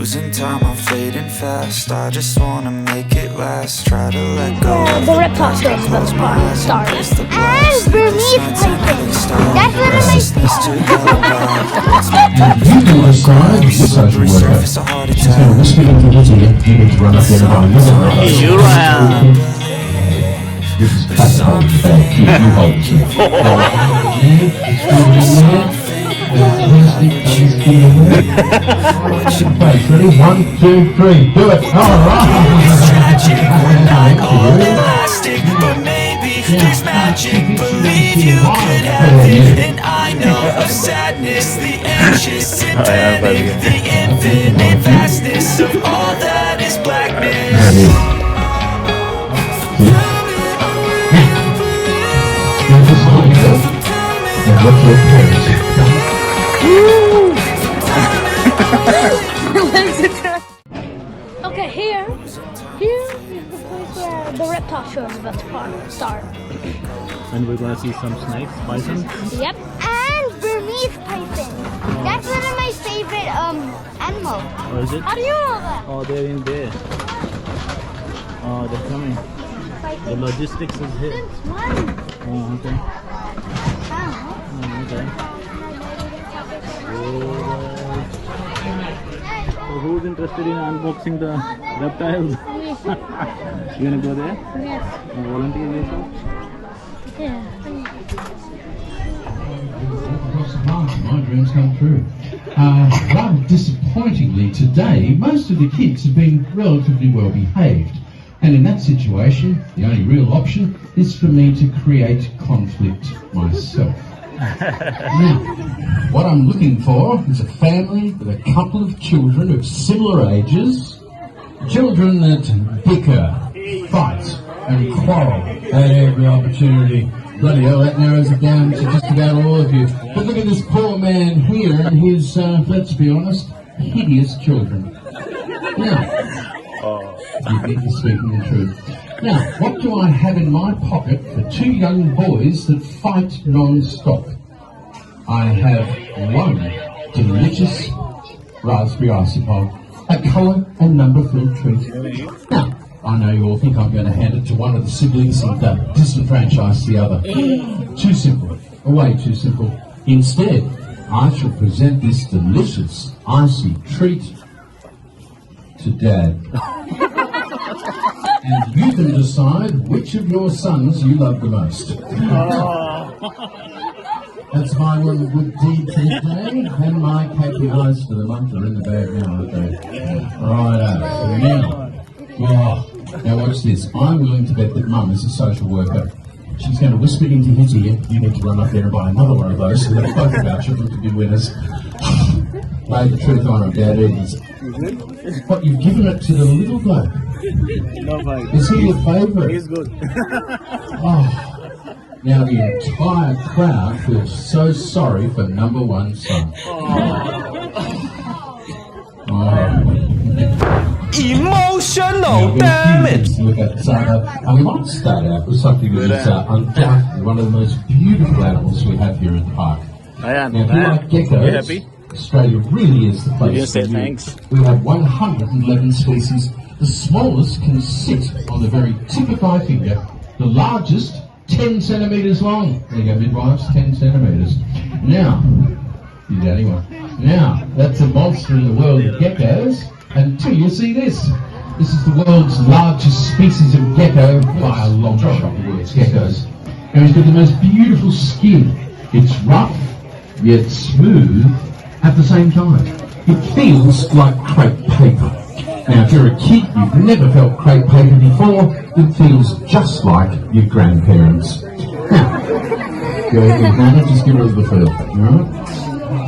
Losing time, I'm fading fast. I just wanna make it last. Try to let go of the Reptile Show is about to start. And Burmese Python. That's one of my You can decide the social worker. She's going to whisper into his ear. You need to run up there and buy another one. This is classic hold the bag. You hold it. Ready? 1, 2, 3. Do it. All right. But maybe there's magic. Believe you could have it. And I know of sadness, the anxious and panic, the infinite vastness of all that is blackness. And what your parents have done. Okay, here is the place where the Reptile Show is about to start. And we're gonna see some snakes, python. Yep, and Burmese Python. That's one of my favorite animals. Or is it? How do you know that? Oh, they're in there. Oh, they're coming. The logistics is here. Since when? Oh, okay. Okay. So who's interested in unboxing the reptiles? You gonna go there? Yes. Volunteer yourself? Yeah. My dreams come true. Rather disappointingly today, most of the kids have been relatively well behaved. And in that situation, the only real option is for me to create conflict myself. Now, what I'm looking for is a family with a couple of children of similar ages, children that bicker, fight and quarrel at every opportunity. Bloody hell, that narrows it down to just about all of you. But look at this poor man here and his, let's be honest, hideous children. Now, you think you're speaking the truth. Now, what do I have in my pocket for two young boys that fight non-stop? I have one delicious raspberry icicle, a colour and number filled treat. Now, I know you all think I'm going to hand it to one of the siblings and disenfranchise the other. Too simple, way too simple. Instead, I shall present this delicious icy treat to Dad. And you can decide which of your sons you love the most. That's my one good deed for the day, and my KPIs for the month are in the bag now, aren't they? Now watch this. I'm willing to bet that Mum is a social worker. She's going to whisper into his ear, you need to run up there and buy another one of those so that both of our children can be winners. Lay the truth on him, Dad. What, you've given it to the little bloke? No, bye. Is he your favourite? He's good. Now the entire crowd feels so sorry for number one son. Emotional damage. Look at we might start out with something that is undoubtedly one of the most beautiful animals we have here in the park. Aayan, Now, if you like geckos, you happy? Australia really is the place You for say you. thanks. We have 111 species. The smallest can sit on the very tip of my finger. The largest, 10 centimetres long. There you go, midwives, 10 centimetres. Now, you daddy one. Now, that's a monster in the world of geckos until you see this. This is the world's largest species of gecko by a long shot. The world's geckos. Now, he's got the most beautiful skin. It's rough, yet smooth at the same time. It feels like crepe paper. Now, if you're a kid, you've never felt crepe paper before, it feels just like your grandparents. Now, go ahead, Nana, just get rid of the fur, alright?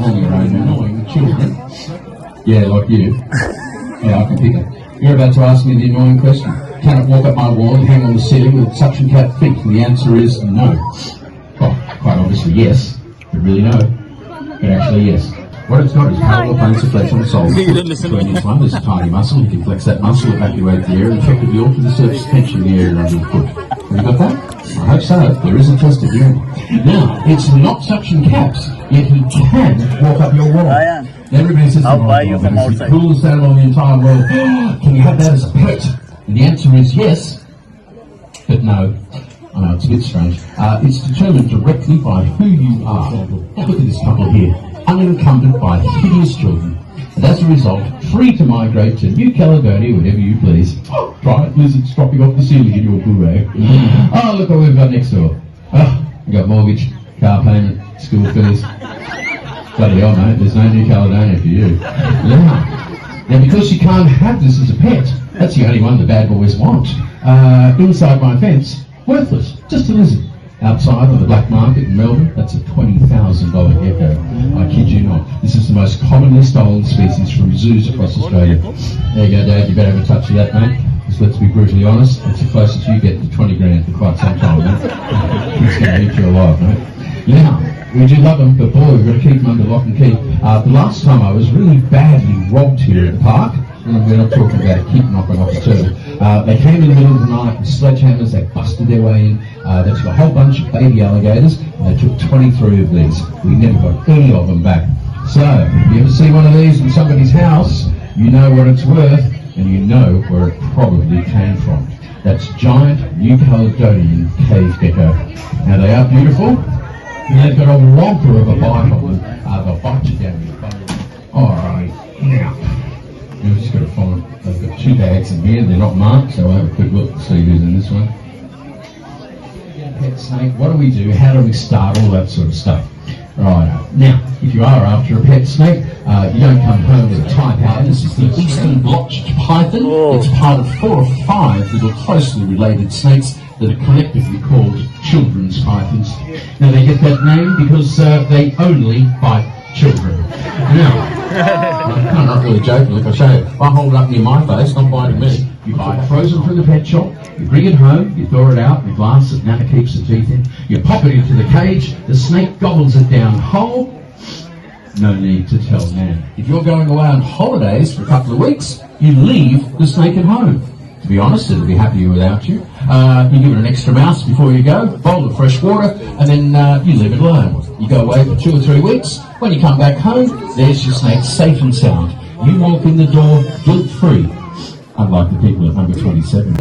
And your own annoying children. Yeah, like you. Yeah, I can pick it. You're about to ask me the annoying question. Can it walk up my wall and hang on the ceiling with suction cap feet? And the answer is no. Well, quite obviously yes, but really no. But actually yes. What it's got is powerful planes of flesh on the soles. Between each one, there's a tiny muscle. You can flex that muscle, evacuate the air, and effectively alter the surface tension in the area under your foot. Have you got that? I hope so. There is a test at the end. Now, it's not suction caps, yet he can walk up your wall. Everybody says, I'll buy you from it's the outside. coolest animal in the entire world. Can you have that as a pet? And the answer is yes, but no. I know, it's a bit strange. It's determined directly by who you are. Now look at this couple here, unencumbered by hideous children. And as a result, free to migrate to New Caledonia whenever you please. Oh, try it, lizards dropping off the ceiling in your bouvet. Oh, look what we've got next door. Oh, we've got mortgage, car payment, school fees. Bloody hell, mate, there's no New Caledonia for you. Now, because you can't have this as a pet, that's the only one the bad boys want. Inside my fence, worthless, just a lizard. Outside on the black market in Melbourne, that's a $20,000 gecko. I kid you not. This is the most commonly stolen species from zoos across Australia. There you go, Dad, you better have a touch of that, mate. Because let's be brutally honest, it's the closest you get to 20 grand for quite some time, mate. It's going to eat you alive, mate. Now, we do love them, but boy, we've got to keep them under lock and key. The last time I was really badly robbed here at the park, and we're not talking about a keep knocking off the turtle. They came in the middle of the night with sledgehammers, they busted their way in, they took a whole bunch of baby alligators, and they took 23 of these. We never got any of them back. So, if you ever see one of these in somebody's house, you know what it's worth, and you know where it probably came from. That's giant New Caledonian cave gecko. Now they are beautiful, and they've got a whomper of a bite on them. They'll bite you down your bone. Alright, now. We've just got to find, they've got 2 bags in here, they're not marked, so I'll have a quick look to see who's in this one. Pet snake, what do we do, how do we start, all that sort of stuff. Right, now, if you are after a pet snake, you don't come home with a tie pattern. This is the eastern blotched python. It's part of 4 or 5 little closely related snakes that are collectively called children's pythons. Now they get that name because they only bite children. Now, I'm not really joking, look, I'll show you. If I hold it up near my face, not biting me. You buy it frozen from the pet shop, you bring it home, you thaw it out in a glass that Nana keeps the teeth in, you pop it into the cage, the snake gobbles it down whole. No need to tell Nan. If you're going away on holidays for a couple of weeks, you leave the snake at home. To be honest, it'll be happier without you. You give it an extra mouse before you go, bowl of fresh water, and then you leave it alone. You go away for 2 or 3 weeks. When you come back home, there's your snake safe and sound. You walk in the door guilt-free. Unlike the people at number 27.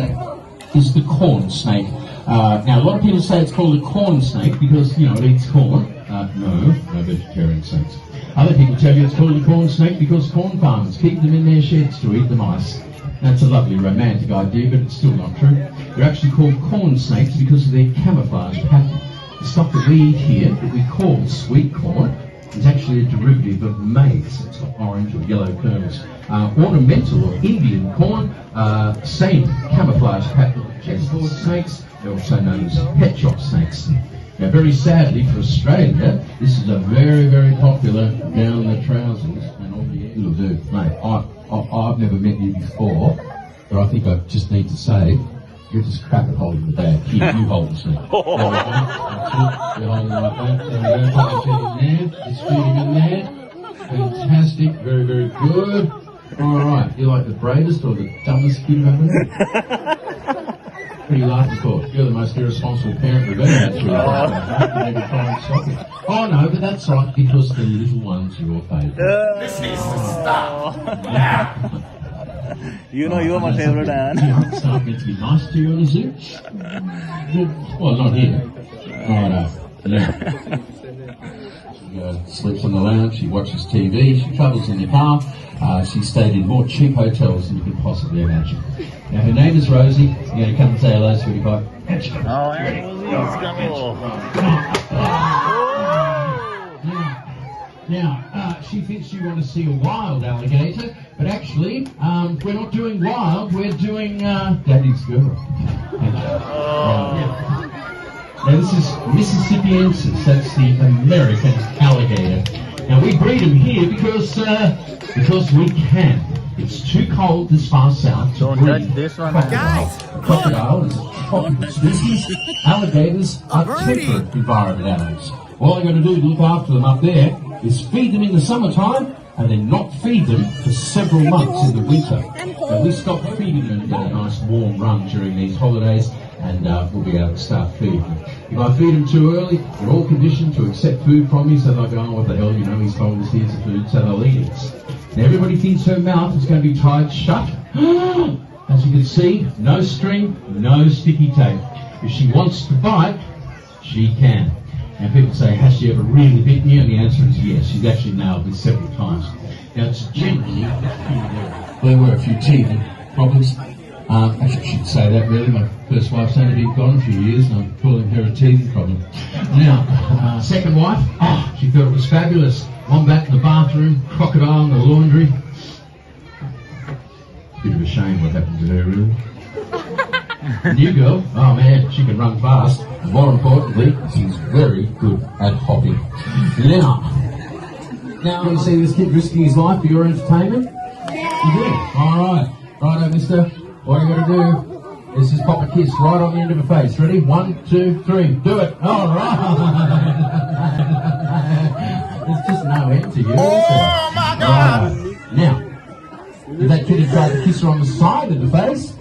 Is the corn snake. Now, a lot of people say it's called a corn snake because, you know, it eats corn. No vegetarian snakes. Other people tell you it's called a corn snake because corn farmers keep them in their sheds to eat the mice. That's a lovely romantic idea, but it's still not true. They're actually called corn snakes because of their camouflage pattern. The stuff that we eat here, that we call sweet corn, is actually a derivative of maize. It's got orange or yellow kernels. Ornamental or Indian corn, same camouflage pattern. Checkerboard snakes, they're also known as pet shop snakes. Now, very sadly for Australia, this is a very, very popular down the trousers and all the it'll do. Mate, I've never met you before, but I think I just need to say, you're just crap at holding the bag. Here, you hold the snake. There we go. That's it. You're holding it like that. There we go. Put your feet in there. Just feet in there. Fantastic. Very, very good. Alright. You're like the bravest or the dumbest kid ever met? Pretty lucky, of course. You're the most irresponsible parent we've ever had through the process. Maybe try and stop it. Oh no, but that's right, because the little one's your favourite. This needs to stop now. You know you're my favorite, Aayan. It's not meant to be nice to you in the zoo. Well, not here. She sleeps on the lounge, she watches TV, she travels in the car. She stayed in more cheap hotels than you could possibly imagine. Now, her name is Rosie. You're going to come and say hello, sweetie pie. Oh, Rosie's coming. Now, she thinks you want to see a wild alligator, but actually, we're not doing wild, we're doing Daddy's girl. Now, this is Mississippiensis, that's the American alligator. Now, we breed them here because we can. It's too cold this far south to Don't breed touch this one. crocodile. Crocodile is a tropical species. Alligators are temperate environment animals. All they're going to do to look after them up there is feed them in the summertime and then not feed them for several months in the winter. So we stop feeding them to get a nice warm run during these holidays, and we'll be able to start feeding them. If I feed them too early, they're all conditioned to accept food from me, so they'll go, oh, what the hell, you know, he's told us here's the food, so they'll eat it. Now everybody thinks her mouth is going to be tied shut. As you can see, no string, no sticky tape. If she wants to bite, she can. And people say, has she ever really bitten you? And the answer is yes. She's actually nailed me several times. Now, it's generally, there were a few teething problems. Actually, I shouldn't say that really. My first wife's only been gone a few years, and I'm calling her a teething problem. Now, second wife, she thought it was fabulous. Wombat in the bathroom, crocodile in the laundry. Bit of a shame what happened to her, really. New girl, oh man, she can run fast. And more importantly, she's very good at hopping. Now, you see this kid risking his life for your entertainment? Yeah. You do? Alright. Righto, mister. What are you going to do is just pop a kiss right on the end of her face. Ready? 1, 2, 3. Do it. Alright. There's just no end to you, is there? Oh my God! Right. Now, if that kid had tried to kiss her on the side of the face,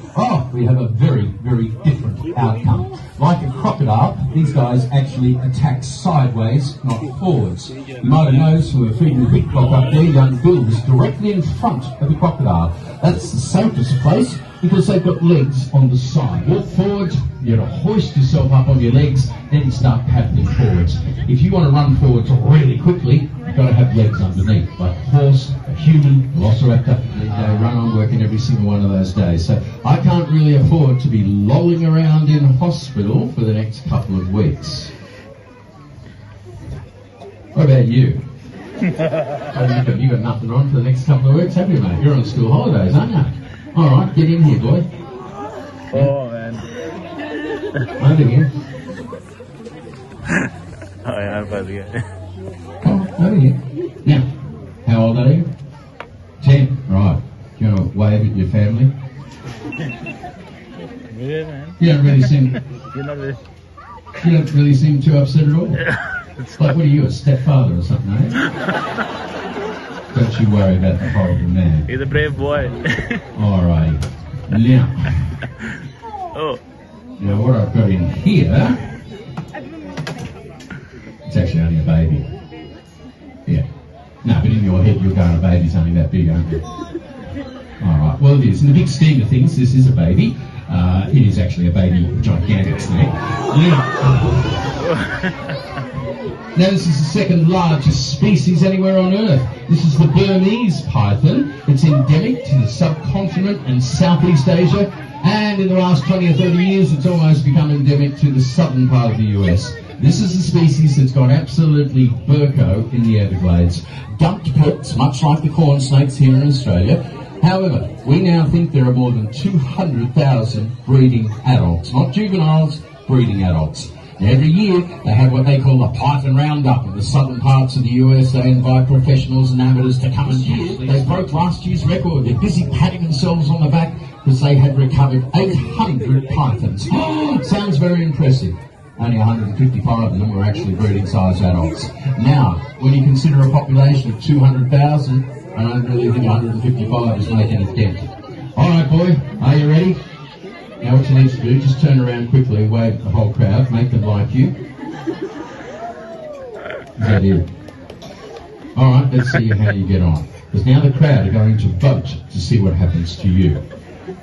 we have a very, very different outcome. Like a crocodile, these guys actually attack sideways, not forwards. You might have noticed who are feeding the big croc up there, young Bill is directly in front of the crocodile. That's the safest place because they've got legs on the side. Walk forwards, you got to hoist yourself up on your legs, then start paddling forwards. If you want to run forwards really quickly, you've got to have legs underneath, like a horse, a human, velociraptor. They run on working every single one of those days. So I can't really afford to be lolling around in hospital for the next couple of weeks. What about you? You got nothing on for the next couple of weeks, have you, mate? You're on school holidays, aren't you? All right, get in here, boy. Oh, man. Over here. Aayan Rayyan. Over here. Now, how old are you? 10. Right. Do you want to wave at your family? Yeah, man. You don't really seem. You're not really... You don't really seem too upset at all. It's like, what are you, a stepfather or something, eh? Don't you worry about the horrible man. He's a brave boy. Alright. Now. Oh. Now what I've got in here. It's actually only a baby. Yeah. No, but in your head you're going, a baby's only that big, aren't you? Alright, well it is. In the big scheme of things, this is a baby. It is actually a baby gigantic snake. Now this is the second largest species anywhere on Earth. This is the Burmese Python. It's endemic to the subcontinent and Southeast Asia, and in the last 20 or 30 years it's almost become endemic to the southern part of the US. This is a species that's got absolutely burko in the Everglades. Dumped pets, much like the corn snakes here in Australia. However, we now think there are more than 200,000 breeding adults, not juveniles, breeding adults. Every year, they have what they call the Python Roundup in the southern parts of the US. They invite professionals and amateurs to come and cheer. They broke last year's record. They're busy patting themselves on the back because they had recovered 800 pythons. Sounds very impressive. Only 155 of them were actually breeding size adults. Now, when you consider a population of 200,000, I don't really think 155 is making a dent. All right, boy, are you ready? Now what you need to do, just turn around quickly, wave at the whole crowd, make them like you. Is that it? Alright, let's see how you get on. Because now the crowd are going to vote to see what happens to you.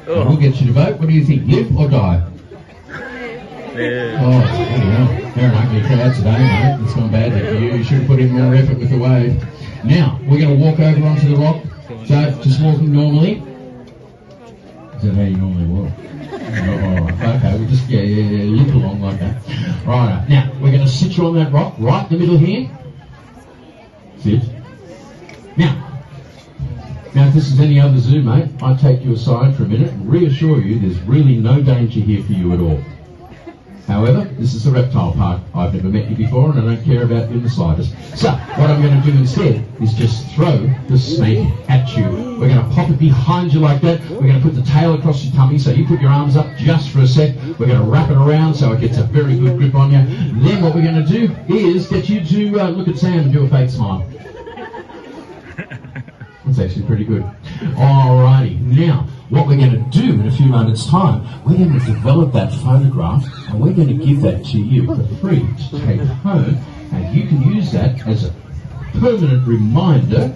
And we'll get you to vote. What do you think, live or die? Yeah. Oh, there you go. They're an ugly crowd today, mate. It's gone badly for you. You should have put in more effort with the wave. Now, we're going to walk over onto the rock. So, just walking normally. Is that how you normally walk? Okay, we'll just limp along like that. Right, now we're going to sit you on that rock right in the middle here. Sit. Now if this is any other zoo, mate, I'd take you aside for a minute and reassure you there's really no danger here for you at all. However, this is a reptile park. I've never met you before and I don't care about you in the slightest. So, what I'm going to do instead is just throw the snake at you. We're going to pop it behind you like that. We're going to put the tail across your tummy so you put your arms up just for a sec. We're going to wrap it around so it gets a very good grip on you. Then what we're going to do is get you to look at Sam and do a fake smile. That's actually pretty good. Alrighty, now what we're going to do in a few moments' time, we're going to develop that photograph and we're going to give that to you for free to take home, and you can use that as a permanent reminder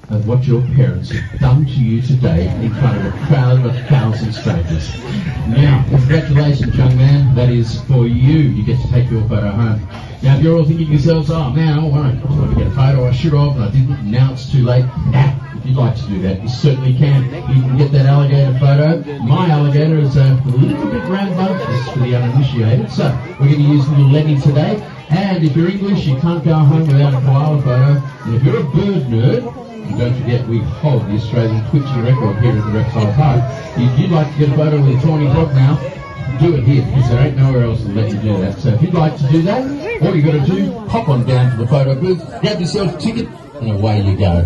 of what your parents have done to you today in front of a crowd of 1,000 strangers. Now, congratulations, young man. That is for you. You get to take your photo home. Now, if you're all thinking to yourselves, oh man, I want to get a photo, I should have, and I didn't, now it's too late. Now, if you'd like to do that, you certainly can. You can get that alligator photo. My alligator is a little bit rambunctious for the uninitiated, so we're going to use little Lenny today. And if you're English, you can't go home without a koala photo. And if you're a bird nerd, and don't forget, we hold the Australian twitching record here at the Reptile Park. If you'd like to get a photo with a tawny dog now, do it here, because there ain't nowhere else to let you do that. So if you'd like to do that, all you got to do, hop on down to the photo booth, grab yourself a ticket, and away you go.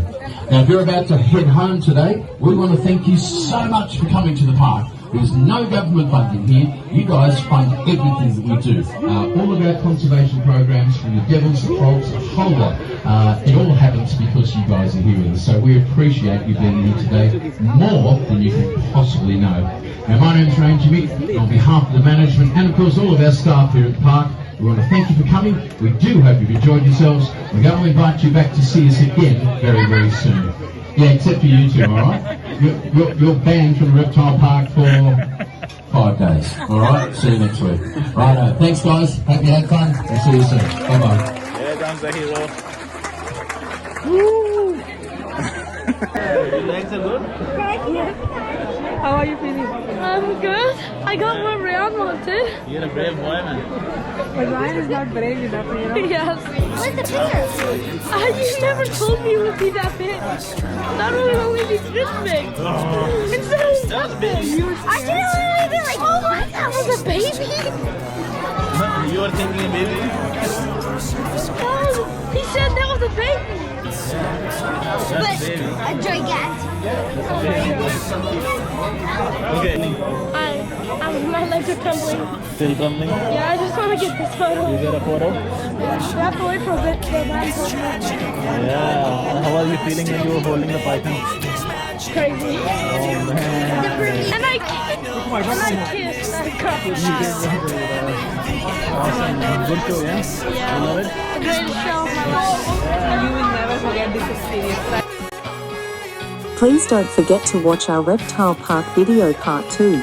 Now, if you're about to head home today, we want to thank you so much for coming to the park. There's no government funding here. You guys fund everything that we do. All of our conservation programs, from the devils, the frogs, a whole lot. It all happens because you guys are here with us. So we appreciate you being here today more than you can possibly know. Now, my name's Aayan Rayyan. On behalf of the management and, of course, all of our staff here at the park, we want to thank you for coming. We do hope you've enjoyed yourselves. We're going to invite you back to see us again very, very soon. Yeah, except for you two, all right? You're banned from the Reptile Park for 5 days, all right? See you next week. Right, thanks, guys. Hope you had fun. We'll see you soon. Bye-bye. Here comes the hero. Your legs are good? How are you feeling? I'm good. I got what Rayyan wanted. You're a brave boy, man. But Ryan is not brave enough, you know. Yes. Where's the beer? You never told me it would be that big. Not only it's this big. It's that big. I didn't really be like, oh my, that was a baby. You were thinking a baby? He said that was a baby. But a gigantic. Okay. My legs are tumbling. Still tumbling? Yeah, I just want to get this photo. You get a photo? We have to wait for a bit for that. Yeah. How are you feeling when you were holding the python? Crazy. Oh man. And I kissed that cup. Awesome. Good show, yeah? Yeah. You love it? The greatest show of my life. You will never forget this experience. Please don't forget to watch our Reptile Park video part 2.